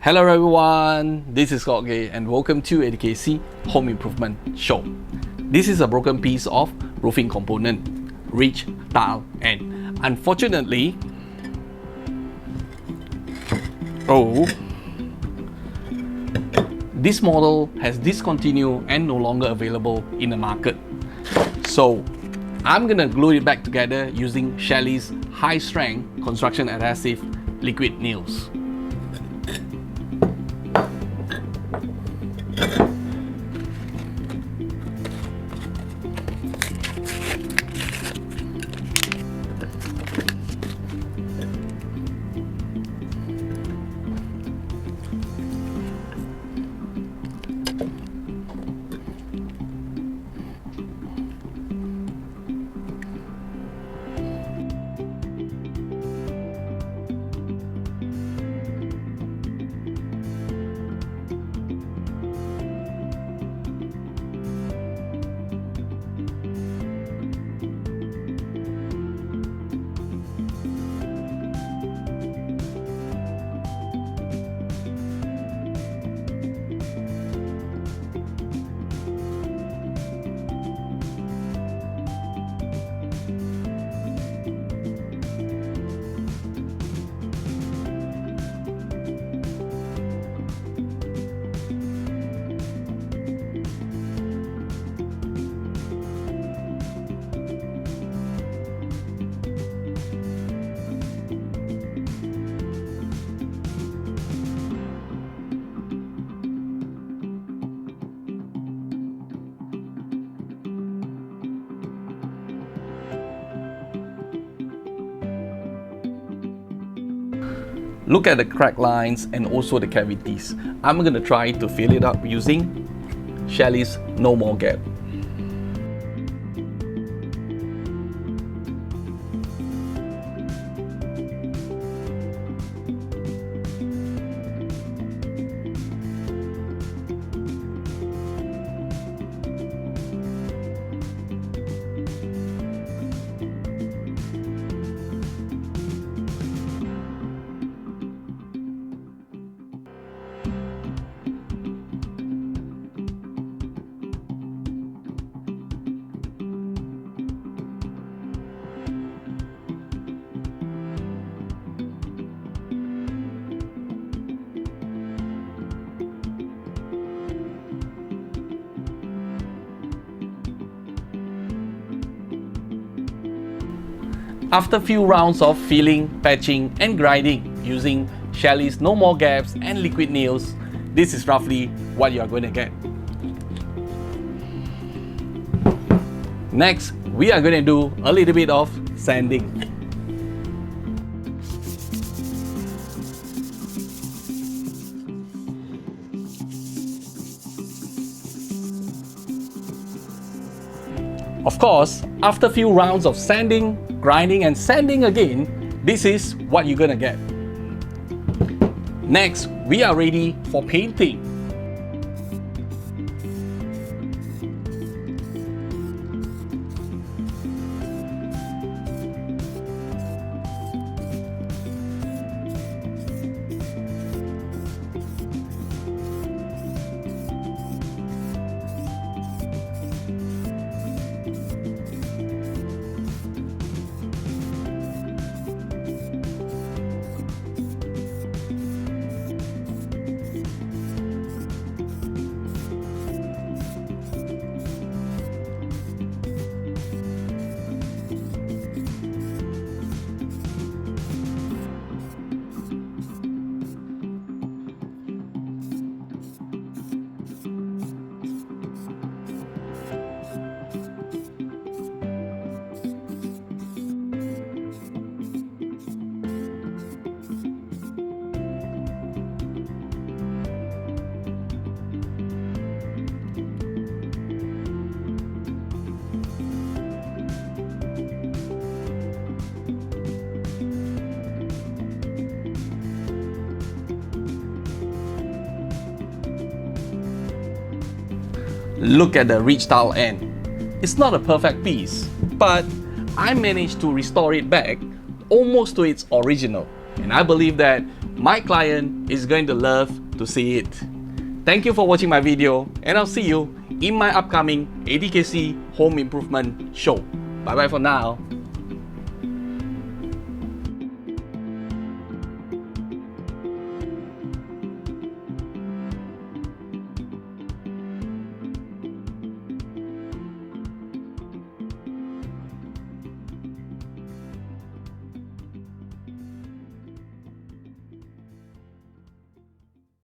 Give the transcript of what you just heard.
Hello everyone, this is Gay and welcome to ATKC Home Improvement Show. This is a broken piece of roofing component, ridge, tile, and unfortunately, this model has discontinued and no longer available in the market. So I'm gonna glue it back together using Selleys high strength construction adhesive liquid nails. Look at the crack lines and also the cavities. I'm going to try to fill it up using Selleys No More Gap. After a few rounds of filling, patching and grinding using Selleys No More Gaps and liquid nails, this is roughly what you are going to get. Next, we are going to do a little bit of sanding. Of course, after a few rounds of sanding, grinding and sanding again, this is what you're gonna get. Next, we are ready for painting. Look at the ridge tile end. It's not a perfect piece, but I managed to restore it back almost to its original. And I believe that My client is going to love to see it. Thank you for watching my video, and I'll see you in my upcoming ATKC home improvement show. Bye bye for now.